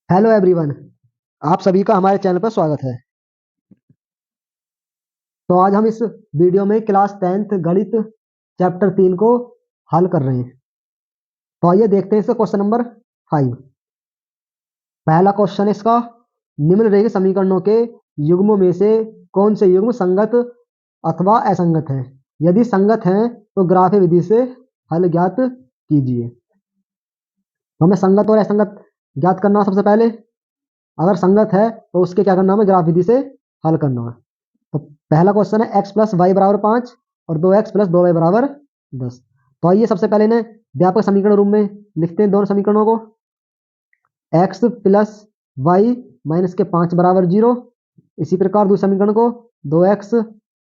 Hello everyone. आप सभी का हमारे चैनल पर स्वागत है। तो आज हम इस वीडियो में क्लास 10th गणित चैप्टर 3 को हल कर रहे हैं। तो आइए देखते हैं इसका क्वेश्चन नंबर 5। पहला क्वेश्चन इसका, निम्नलिखित समीकरणों के युग्मों में से कौन से युग्म संगत अथवा असंगत है। यदि संगत हैं तो ग्राफी विधि से हल ज्ञात कीजिए। तो हमें संगत और असंगत ज्ञात करना है सबसे पहले। अगर संगत है तो उसके क्या करना है, ग्राफ विधि से हल करना है। तो पहला क्वेश्चन है x प्लस वाई बराबर 5 और 2x प्लस 2y बराबर 10। तो आइए सबसे पहले इन्हें व्यापक समीकरण रूप में लिखते हैं दोनों समीकरणों को। x प्लस वाई माइनस के 5 बराबर 0। इसी प्रकार दूसरे समीकरण को 2x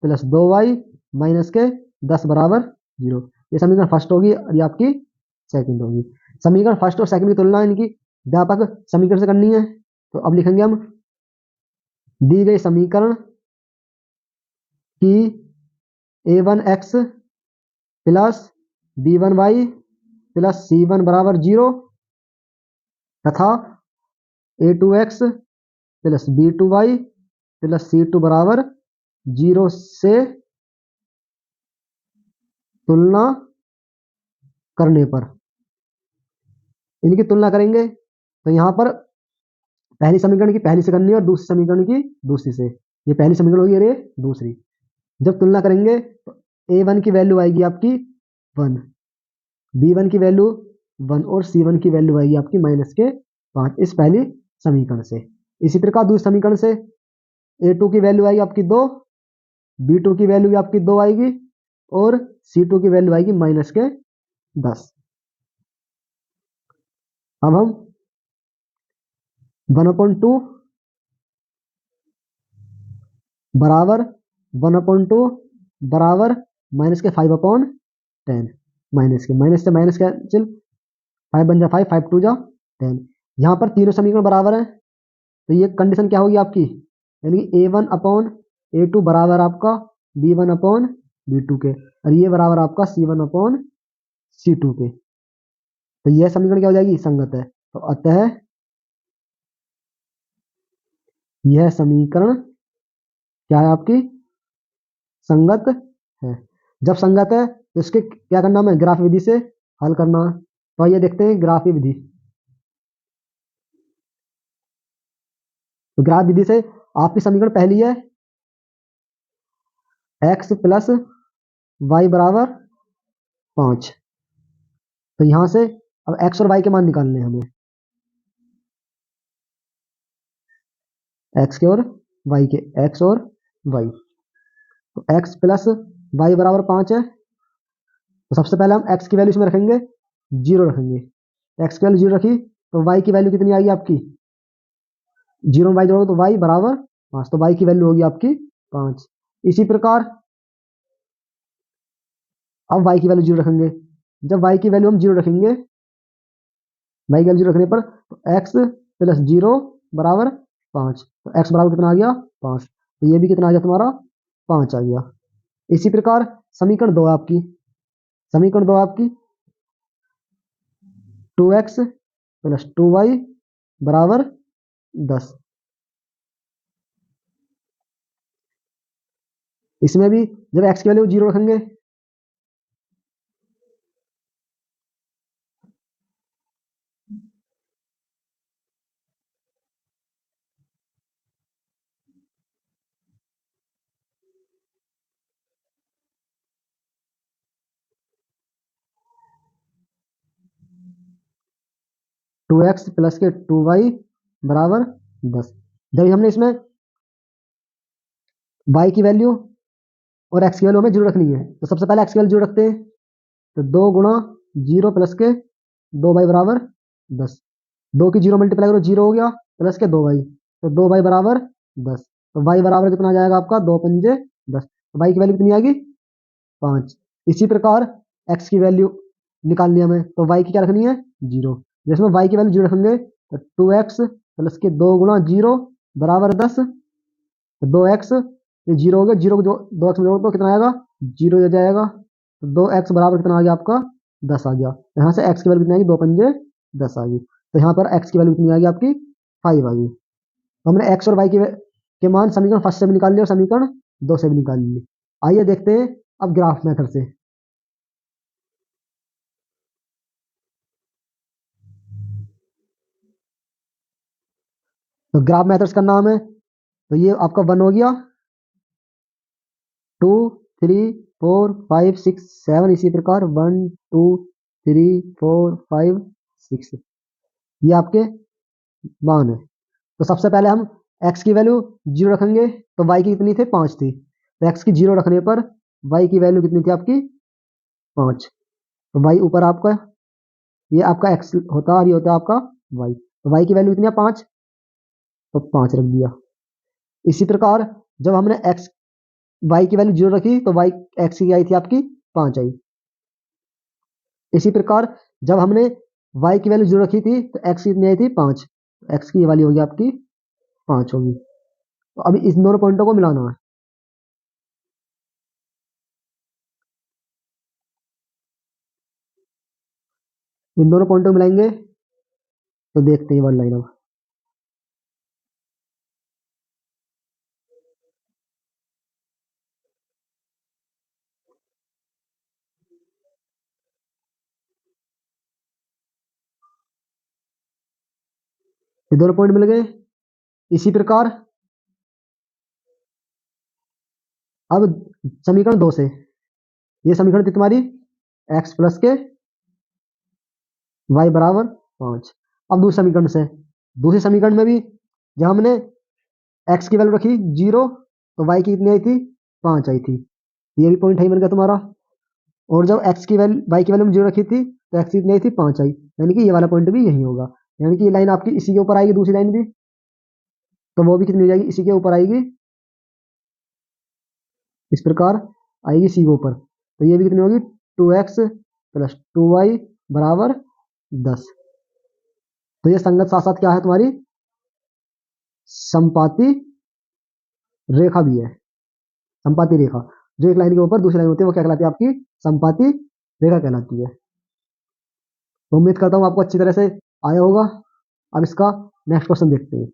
प्लस 2y माइनस के 10 बराबर 0। ये समीकरण फर्स्ट होगी और ये आपकी सेकंड होगी। समीकरण फर्स्ट और सेकंड की तुलना इनकी व्यापक समीकरण से करनी है। तो अब लिखेंगे हम दी गई समीकरण कि a1x plus b1y plus c1 बराबर 0 तथा a2x plus b2y plus c2 बराबर 0 से तुलना करने पर इनकी तुलना करेंगे। तो यहाँ पर पहली समीकरण की पहली से करनी है और दूसरी समीकरण की दूसरी से। ये पहली समीकरण होगी और ये दूसरी। जब तुलना करेंगे तो a1 की वैल्यू आएगी आपकी 1, b1 की वैल्यू 1 और c1 की वैल्यू आएगी आपकी -5 इस पहली समीकरण से। इसी प्रकार दूसरे समीकरण से a2 की वैल्यू आएगी आपकी 2, b2 की वैल्यू भी आपकी 2 आएगी और c2 की वैल्यू आएगी -10। अब हम 1/2 बराबर 1/2 बराबर -5/10 माइनस से माइनस कैंसिल, 5 बन जा 5, 5 2 जा 10। यहाँ पर तीनों समीकरण बराबर है तो ये कंडीशन क्या होगी आपकी, यानी a1/a2 बराबर आपका b1/b2 के और ये बराबर आपका c1/c2 के। तो यह समीकरण क्या हो जाएगी, संगत है। तो अतः यह समीकरण क्या है आपकी, संगत है। जब संगत है तो इसके क्या करना है, ग्राफ विधि से हल करना है। तो ये देखते हैं ग्राफी विधि। तो ग्राफ विधि से आपकी समीकरण पहली है x प्लस वाई बराबर 5। तो यहां से अब x और y के मान निकालने हैं हमें, x के और y के, x और y। तो x प्लस वाई बराबर 5 है। तो सबसे पहले हम x की वैल्यू इसमें रखेंगे, 0 रखेंगे। x की वैल्यू 0 रखी तो y की वैल्यू कितनी आएगी आपकी, 0 में y जोड़ो तो y बराबर 5। तो y की वैल्यू होगी आपकी 5। इसी प्रकार अब y की वैल्यू 0 रखेंगे। जब y की वैल्यू हम 0 रखेंगे, y की वैल्यू 0 रखने पर तो x प्लस 0 बराबर 5। तो x बराबर कितना आ गया, 5। तो ये भी कितना आ गया तुम्हारा, 5 आ गया। इसी प्रकार समीकरण 2 आपकी, समीकरण 2 आपकी 2x प्लस 2y बराबर 10। इसमें भी जब x की वैल्यू 0 रखेंगे 2x प्लस के 2y बराबर 10। जब हमने इसमें y की वैल्यू और x की वैल्यू हमें 0 रखनी है तो सबसे पहले x की वैल्यू 0 रखते हैं। तो 2 गुणा 0 प्लस के 2y बराबर 10। 2 की 0 मल्टीप्लाई करो 0 हो गया, प्लस के 2y, तो 2y बराबर 10। तो y बराबर कितना आ जाएगा आपका, 2 पंजे 10। तो y की वैल्यू कितनी आएगी, 5। इसी प्रकार x की वैल्यू निकालनी है हमें, तो y की क्या रखनी है, 0। जिसमें y की वैल्यू 0 रखेंगे तो 2x प्लस के 2 गुणा 0 बराबर 10। तो 2x, ये 0 हो गया, 0 को 2x में जोड़ो तो कितना आएगा, 0 हो जाएगा। तो 2x बराबर कितना आ गया आपका, 10 आ गया। यहाँ से x की वैल्यू कितनी आएगी, 2 पंजे 10 आ गई। तो यहाँ पर x की वैल्यू कितनी आ गई आपकी, 5 आ गई। तो हमने एक्स और वाई के मान समीकरण फर्स्ट से भी निकाल लिए और समीकरण 2 से भी निकाल लिए। आइए देखते हैं अब ग्राफ मेथड से। तो ग्राफ मेथड्स का नाम है, तो ये आपका 1 हो गया, 2 3 4 5 6 7, इसी प्रकार 1 2 3 4 5 6, ये आपके मान है। तो सबसे पहले हम x की वैल्यू 0 रखेंगे, तो y की कितनी थी, 5 थी। तो x की 0 रखने पर y की वैल्यू कितनी थी आपकी, 5। तो y ऊपर आपका, ये आपका x होता है और ये होता है आपका y। तो y की वैल्यू कितनी है, 5, तो 5 रख दिया। इसी प्रकार जब हमने x y की वैल्यू 0 रखी तो y x की आई थी आपकी 5 आई। इसी प्रकार जब हमने y की वैल्यू 0 रखी थी तो x कितनी आई थी, 5, x की वैल्यू होगी आपकी 5 होगी। तो अभी इस दोनों पॉइंटों को मिलाना है। इन दोनों पॉइंटों को मिलाएंगे तो देखते हैं वन लाइन अब। ये दोनों पॉइंट मिल गए। इसी प्रकार अब समीकरण 2 से, ये समीकरण थी तुम्हारी x प्लस के y बराबर 5। अब दूसरे समीकरण से, दूसरे समीकरण में भी जब हमने x की वैल्यू रखी 0 तो y की कितनी आई थी, 5 आई थी। ये भी पॉइंट है बन गया तुम्हारा। और जब x की वैल्यू y की वैल्यू में 0 रखी थी तो x की कितनी आई थी, 5 आई। यानी कि ये वाला पॉइंट भी यही होगा, यानी कि ये लाइन आपकी इसी के ऊपर आएगी, दूसरी लाइन भी, तो वो भी कितनी हो जाएगी, इसी के ऊपर आएगी। इस प्रकार आएगी सी के ऊपर, तो ये भी कितनी होगी, 2x प्लस 2y बराबर 10। तो ये संगत साथ साथ क्या है तुम्हारी, संपाती रेखा भी है। संपाती रेखा जो एक लाइन के ऊपर दूसरी लाइन होती है वो क्या कहलाती है, आपकी संपाती रेखा कहलाती है। तो उम्मीद करता हूँ आपको अच्छी तरह से आया होगा। अब इसका नेक्स्ट क्वेश्चन देखते हैं।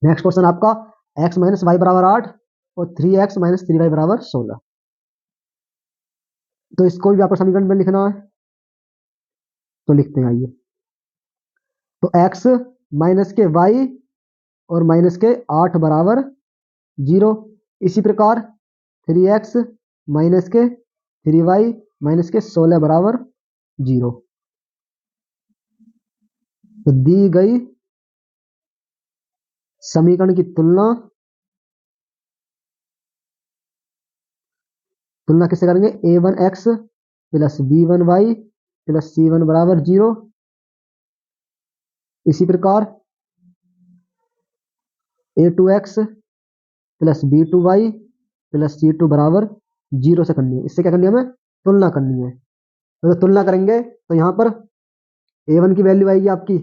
नेक्स्ट क्वेश्चन आपका x माइनस वाई बराबर 8 और 3x माइनस 3y बराबर 16। तो इसको भी आपको समीकरण में लिखना है, तो लिखते हैं आइए। तो x माइनस के y और माइनस के 8 बराबर 0। इसी प्रकार 3x माइनस के 3y माइनस के 16 बराबर 0। तो दी गई समीकरण की तुलना किससे करेंगे, a1x plus b1y plus c1 बराबर 0। इसी प्रकार a2x plus b2y plus c2 बराबर 0 से करनी है। इससे क्या करनी है, हमें तुलना करनी है। तो तुलना करेंगे तो यहाँ पर a1 की वैल्यू आएगी आपकी,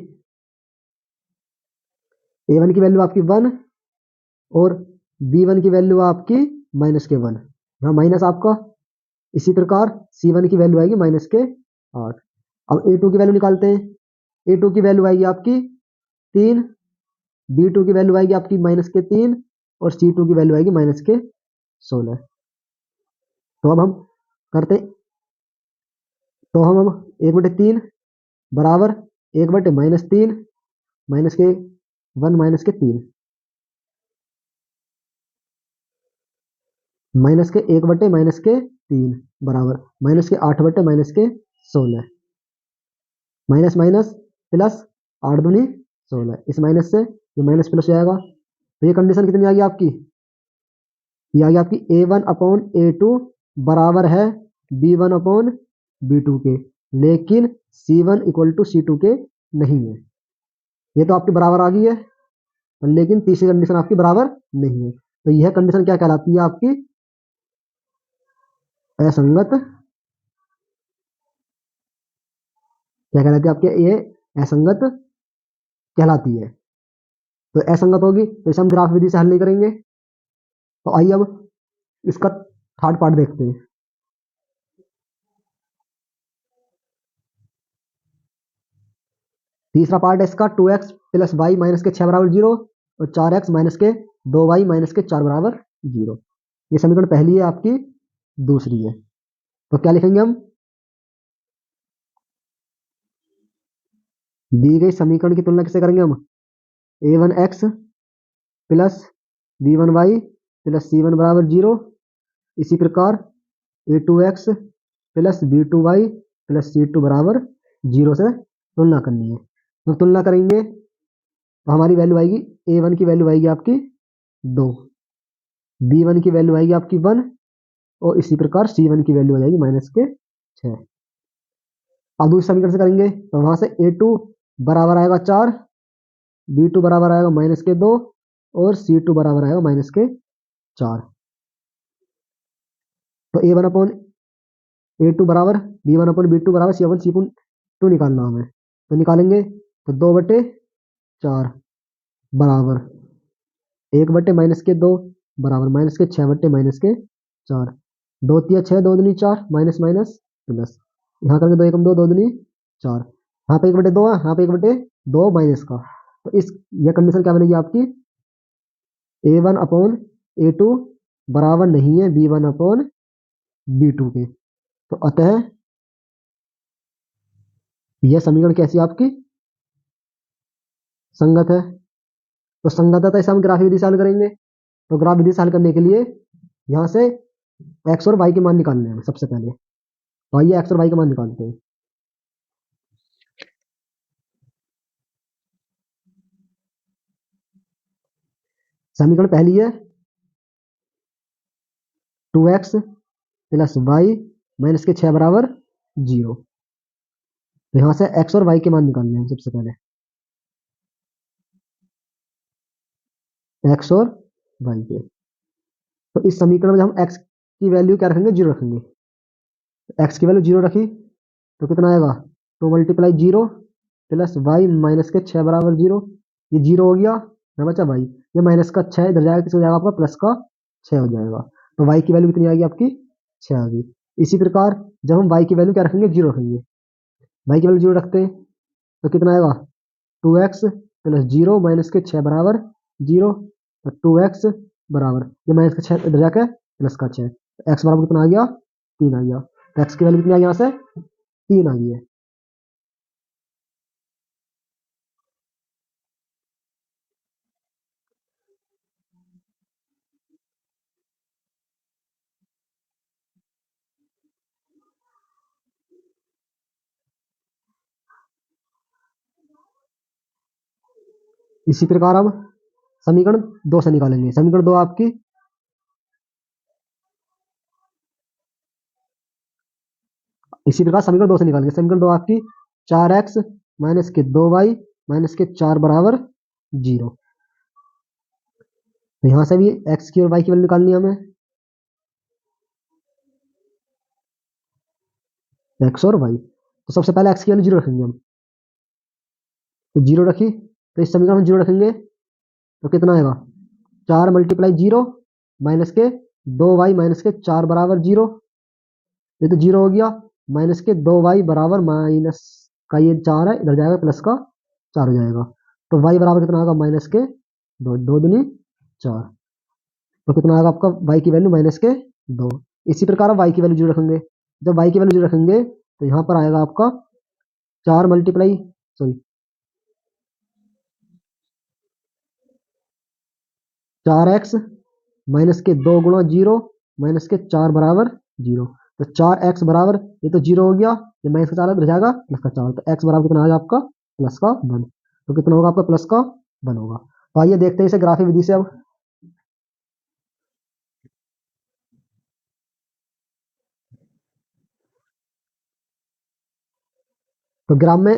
a1 की वैल्यू आपकी 1 और b1 की वैल्यू आपकी माइनस के 1, यहाँ माइनस आपका। इसी प्रकार c1 की वैल्यू आएगी माइनस के 8। अब a2 की वैल्यू निकालते हैं। a2 की वैल्यू आएगी आपकी 3, b2 की वैल्यू आएगी आपकी माइनस के 3 और c2 की वैल्यू आएगी माइनस के 16। तो अब हम करते, तो हम अब 1/3 बराबर 1/-3 माइनस के 1 माइनस के 3 माइनस के 1/- माइनस के 3 बराबर माइनस के 8/- माइनस के 16। माइनस माइनस प्लस 8 दूनी 16, इस माइनस से ये माइनस प्लस हो जाएगा। तो ये कंडीशन कितनी आ गई आपकी, ये आ गई आपकी a1/a2 बराबर है b1/b2 के, लेकिन c1 = c2 के नहीं है। ये तो आपके बराबर आ गई है, लेकिन तीसरी कंडीशन आपकी बराबर नहीं है। तो यह कंडीशन क्या कहलाती है आपकी, असंगत। क्या कहलाती है आपके, ये असंगत कहलाती है। तो असंगत होगी तो इसे हम ग्राफ विधि से हल नहीं करेंगे। तो आइए अब इसका थर्ड पार्ट देखते हैं। तीसरा पार्ट है इसका 2x प्लस वाई माइनस के 6 बराबर 0 और 4x माइनस के 2y माइनस के 4 बराबर 0। ये समीकरण पहली है, आपकी दूसरी है। तो क्या लिखेंगे हम, दी गई समीकरण की तुलना किससे करेंगे हम, a1x plus b1y plus c1 बराबर 0, इसी प्रकार a2x plus b2y plus c2 बराबर 0 से तुलना करनी है। तो तुलना करेंगे तो हमारी वैल्यू आएगी, a1 की वैल्यू आएगी आपकी 2, b1 की वैल्यू आएगी आपकी 1 और इसी प्रकार c1 की वैल्यू आ जाएगी माइनस के 6। अब दूसरे समीकरण से करेंगे तो वहां से a2 बराबर आएगा 4, b2 बराबर आएगा माइनस के 2 और c2 बराबर आएगा माइनस के 4। तो a1 अपॉन a2 बराबर b1 अपॉन b2 बराबर c1 c2 निकालना हमें, तो निकालेंगे तो 2/4 बराबर 1/-, बराबर माइनस के 6/-, -4, 2 तिया 6, 2 दूनी 4, माइनस माइनस प्लस, यहाँ करेंगे 2 एकम 2, 2 दूनी 4, यहाँ पे 1/2 है, यहाँ पे 1/2 माइनस का। तो इस यह कंडीशन क्या बनेगी आपकी, a1 अपॉन a2 बराबर नहीं है b1 अपॉन b2 के। तो अतः यह समीकरण कैसी आपकी, संगत है। तो संगत है तो ऐसा हम ग्राफ विधि से हल करेंगे। तो ग्राफ विधि से हल करने के लिए यहाँ से एक्स और वाई के मान निकालने हैं सबसे पहले। तो आइए एक्स और वाई के मान निकालते हैं। समीकरण पहली है 2x प्लस वाई माइनस के 6 बराबर 0। तो यहाँ से एक्स और वाई के मान निकालने हैं सबसे पहले, एक्स और वाई के। तो इस समीकरण में हम एक्स की वैल्यू क्या रखेंगे, 0 रखेंगे। एक्स की वैल्यू 0 रखी तो कितना आएगा, 2 मल्टीप्लाई 0 प्लस वाई माइनस के 6 बराबर 0, ये 0 हो गया ना बचा वाई, ये माइनस का 6 इधर जाएगा, किस हो जाएगा आपका प्लस का 6 हो जाएगा। तो वाई की वैल्यू कितनी आएगी आपकी, 6 आ गई। इसी प्रकार जब हम वाई की वैल्यू क्या रखेंगे, 0 रखेंगे, वाई की वैल्यू 0 रखते हैं तो कितना आएगा, 2x प्लस 0 माइनस के 6 बराबर 0। तो 2x बराबर ये माइनस का 6 इधर जाकर प्लस का 6, तो एक्स बराबर कितना आ गया, 3 आ गया। तो एक्स की वैल्यू कितनी आ गई, यहाँ से 3 आ गई है। इसी प्रकार अब समीकरण 2 से निकालेंगे। समीकरण 2 आपकी इसी प्रकार समीकरण 2 से निकालेंगे। समीकरण 2 आपकी 4x माइनस के 2y माइनस के 4 बराबर 0। तो यहां से भी x की और y की वैल्यू निकालनी है हमें, x और y। तो सबसे पहले x की वैल्यू 0 रखेंगे हम, तो 0 रखी तो इस समीकरण में 0 रखेंगे तो कितना आएगा, 4 मल्टीप्लाई 0 माइनस के 2y माइनस के 4 बराबर 0, ये तो 0 हो गया, माइनस के 2y बराबर माइनस का ये 4 है, इधर जाएगा प्लस का 4 हो जाएगा। तो y बराबर कितना होगा, माइनस के 2, 2 दूनी 4। तो कितना आएगा आपका, y की वैल्यू माइनस के 2। इसी प्रकार आप y की वैल्यू 0 रखेंगे। जब y की वैल्यू 0 रखेंगे तो यहाँ पर आएगा आपका 4 मल्टीप्लाई सॉरी 4x माइनस के 2 गुणा 0 माइनस के 4 बराबर 0। तो 4x बराबर ये तो 0 हो गया, ये माइनस का 4 इधर जाएगा प्लस का 4, तो x बराबर कितना आ गया आपका, प्लस का 1। तो कितना होगा आपका, प्लस का 1 होगा। तो आइए देखते हैं इसे ग्राफिक विधि से अब। तो ग्राफ में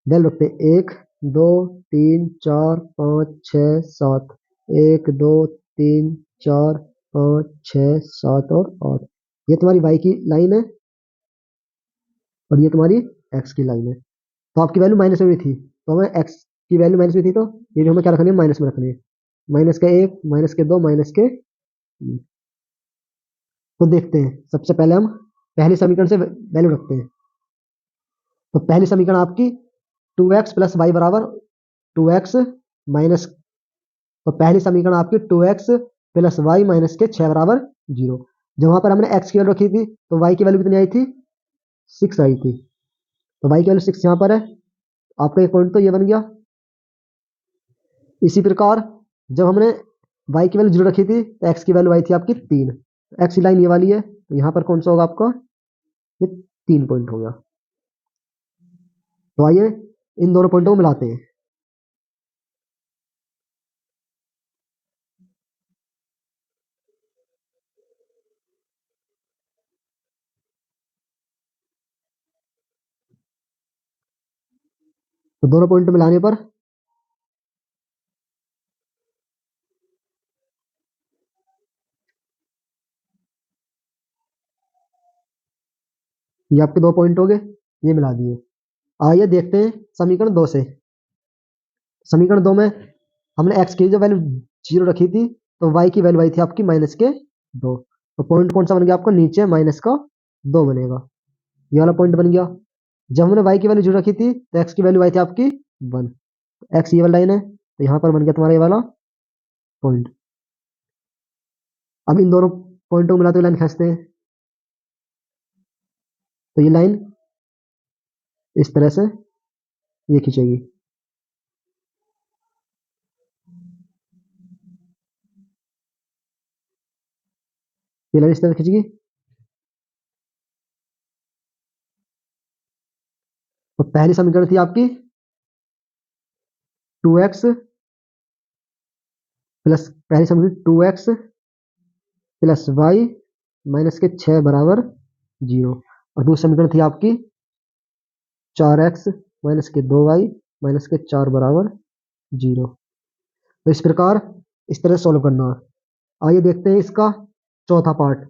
वैल्यू रखते हैं 1 2 3 4 5 6 7, 1 2 3 4 5 6 7 और 8। ये तुम्हारी y की लाइन है और ये तुम्हारी x की लाइन है। तो आपकी वैल्यू माइनस में भी थी, तो हमें x की वैल्यू माइनस में थी, तो ये भी हमें क्या रखनी है, माइनस में रखनी है। माइनस का 1 माइनस के 2 माइनस के 3। तो देखते हैं, सबसे पहले हम पहले समीकरण से वैल्यू रखते हैं। तो पहली समीकरण आपकी 2x प्लस वाई बराबर 2x माइनस, तो पहली समीकरण आपकी 2x प्लस वाई माइनस के 6 बराबर 0। जब वहां पर हमने x की वैल्यू रखी थी तो y की वैल्यू कितनी आई थी, 6 आई थी, तो y की वैल्यू 6 यहाँ पर है। आपका एक पॉइंट तो ये बन गया। इसी प्रकार जब हमने y की वैल्यू 0 रखी थी तो x की वैल्यू आई थी आपकी 3, x की लाइन ये वाली है, तो यहाँ पर कौन सा होगा आपका, ये 3 पॉइंट होगा। तो आइए इन दोनों पॉइंटों को मिलाते हैं। तो दोनों पॉइंट मिलाने पर ये आपके 2 पॉइंट हो गए, ये मिला दिए। आइए देखते हैं समीकरण 2 से। समीकरण 2 में हमने x की जो वैल्यू 0 रखी थी तो y की वैल्यू आई थी आपकी माइनस के 2, तो पॉइंट कौन सा बन गया आपका, नीचे माइनस का 2 बनेगा, ये वाला पॉइंट बन गया। जब हमने y की वैल्यू 0 रखी थी तो x की वैल्यू आई थी आपकी 1, x ये वाला लाइन है, तो यहाँ पर बन गया तुम्हारा ये वाला पॉइंट। अब इन दोनों पॉइंटों को मिलाते हुए लाइन खींचते हैं, तो ये लाइन इस तरह से ये खींचेगी, ये लाइन इस तरह से खींचेगी। तो पहली समीकरण थी आपकी 2x प्लस, पहली समीकरण 2x प्लस वाई माइनस के 6 बराबर 0, और दूसरी समीकरण थी आपकी 4x माइनस के 2y माइनस के 4 बराबर 0। तो इस प्रकार इस तरह सॉल्व करना है। आइए देखते हैं इसका चौथा पार्ट।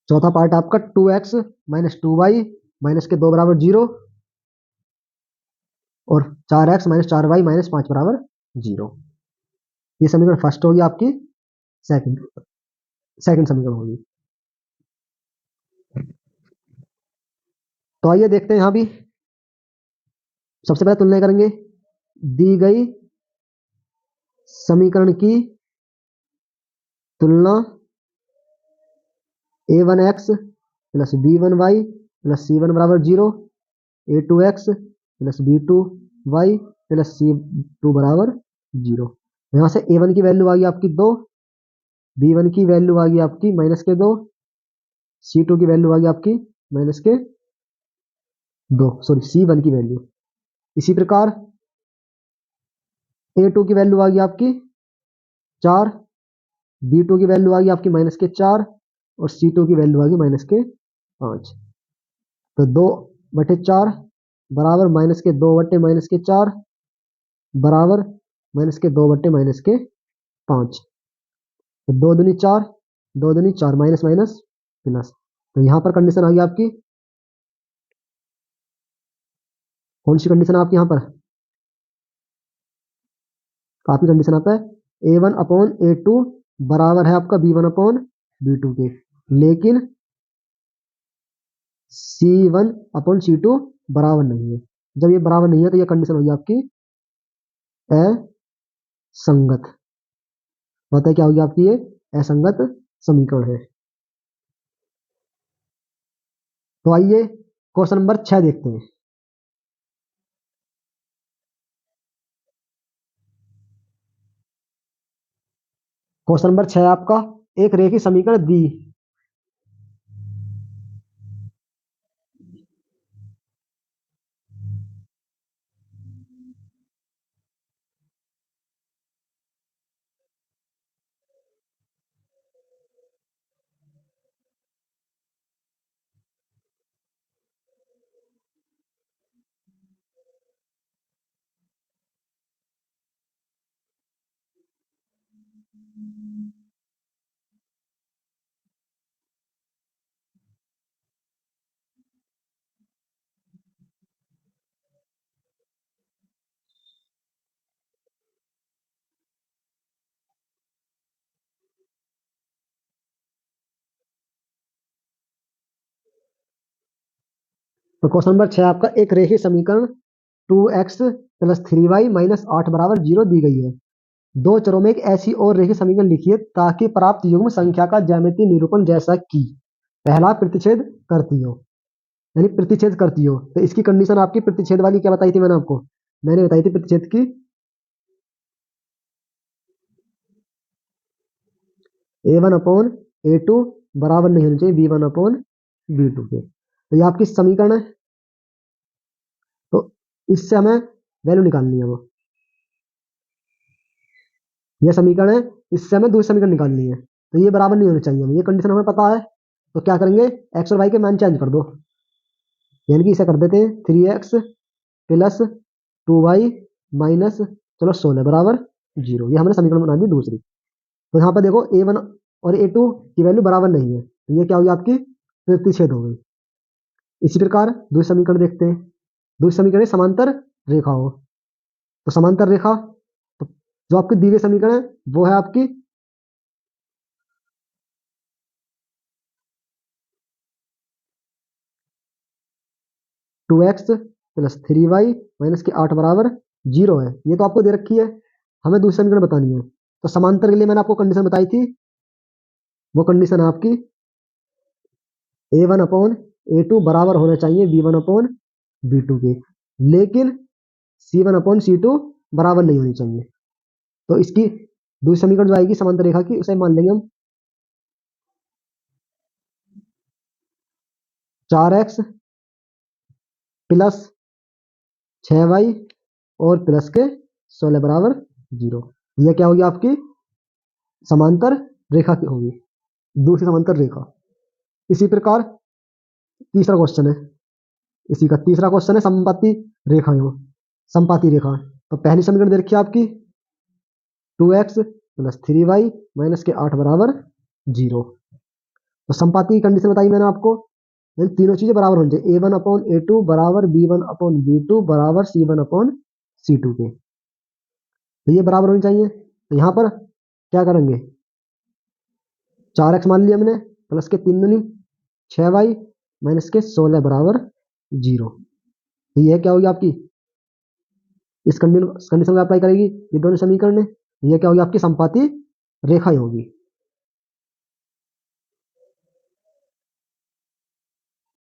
चौथा पार्ट आपका 2x माइनस 2y माइनस के 2 बराबर 0 और 4x माइनस 4y माइनस 5 बराबर 0। ये समीकरण फर्स्ट होगी आपकी, सेकंड सेकंड समीकरण होगी। तो आइए देखते हैं, यहां भी सबसे पहले तुलना करेंगे दी गई समीकरण की तुलना a1x plus b1y plus c1 बराबर 0, a2x plus b2y plus c2 बराबर 0। यहां से a1 की वैल्यू आ गई आपकी 2, b1 की वैल्यू आ गई आपकी माइनस के 2, c2 की वैल्यू आ गई आपकी माइनस के 2, सॉरी c1 की वैल्यू। इसी प्रकार a2 की वैल्यू आ गई आपकी 4, b2 की वैल्यू आ गई आपकी माइनस के 4 और c2 की वैल्यू आ गई माइनस के 5। तो 2/4 बराबर माइनस के 2 बट्टे माइनस के 4 बराबर माइनस के 2 बट्टे माइनस के 5। तो 2 दूनी 4, 2 दूनी 4, माइनस माइनस प्लस। तो यहाँ पर कंडीशन आ गई आपकी, कौन सी कंडीशन आपकी यहाँ पर, आपकी कंडीशन आता है a1 अपॉन a2 बराबर है आपका b1 अपॉन b2 के, लेकिन c1 अपॉन c2 बराबर नहीं है। जब ये बराबर नहीं है तो ये कंडीशन होगी आपकी असंगत। पता है क्या होगी आपकी, ये असंगत समीकरण है। तो आइए क्वेश्चन नंबर 6 देखते हैं। क्वेश्चन नंबर 6 आपका, एक रेखीय समीकरण दी, तो क्वेश्चन नंबर 6 आपका एक रेखीय समीकरण 2x प्लस 3y माइनस 8 बराबर 0 दी गई है। दो चरों में एक ऐसी और रेखीय समीकरण लिखिए ताकि प्राप्त युग्म संख्या का ज्यामितीय निरूपण जैसा कि पहला प्रतिच्छेद करती हो, यानी प्रतिच्छेद करती हो। तो इसकी कंडीशन आपकी प्रतिच्छेद वाली क्या बताई थी मैंने आपको? मैंने बताई थी प्रतिच्छेद की a1/a2 बराबर नहीं होनी चाहिए b1/b2 के। तो ये आपकी समीकरण है। तो इससे हमें वैल्यू निकालनी है। वो ये समीकरण है, इससे हमें दूसरी समीकरण निकालनी है। तो ये बराबर नहीं होनी चाहिए हमें, ये कंडीशन हमें पता है। तो क्या करेंगे, एक्स और वाई के मान चेंज कर दो, यानी कि इसे कर देते हैं 3x प्लस 2y माइनस चलो 16 बराबर 0। ये हमने समीकरण बना दी दूसरी। तो यहाँ पर देखो a1 और a2 की वैल्यू बराबर नहीं है, तो ये क्या होगी आपकी प्रतिच्छेद हो गई। इसी प्रकार दूसरी समीकरण देखते हैं। दूसरी समीकरण समांतर रेखा हो, तो समांतर रेखा, तो जो आपकी दी गई समीकरण है वो है आपकी 2x प्लस 3y माइनस के 8 बराबर 0 है। ये तो आपको दे रखी है, हमें दूसरी समीकरण बतानी है। तो समांतर के लिए मैंने आपको कंडीशन बताई थी, वो कंडीशन है आपकी a1/a2 बराबर होना चाहिए b1/b2 के, लेकिन c1/c2 बराबर नहीं होनी चाहिए। तो इसकी दूसरी समीकरण जो आएगी समांतर रेखा की, उसे मान लेंगे हम 4x प्लस 6y और प्लस के 16 बराबर 0। यह क्या होगी आपकी समांतर रेखा की होगी, दूसरी समांतर रेखा। इसी प्रकार तीसरा क्वेश्चन है, इसी का तीसरा क्वेश्चन है समपाती रेखा हो, समपाती रेखा। तो पहली समीकरण दे रखी है आपकी 2x प्लस 3y माइनस के 8 बराबर 0। तो समपाती की कंडीशन बताई मैंने आपको, इन तीनों चीजें बराबर होनी चाहिए, a1/a2 बराबर b1/b2 बराबर c1/c2 के। तो ये बराबर होनी चाहिए। तो यहाँ पर क्या करेंगे, 4x मान लिया हमने प्लस के 3 दूनी 6y माइनस के 16 बराबर 0। तो ये क्या होगी आपकी, इस कंडीशन को अप्लाई करेगी ये दोनों समीकरण, ये क्या होगी आपकी समपाती रेखा होगी।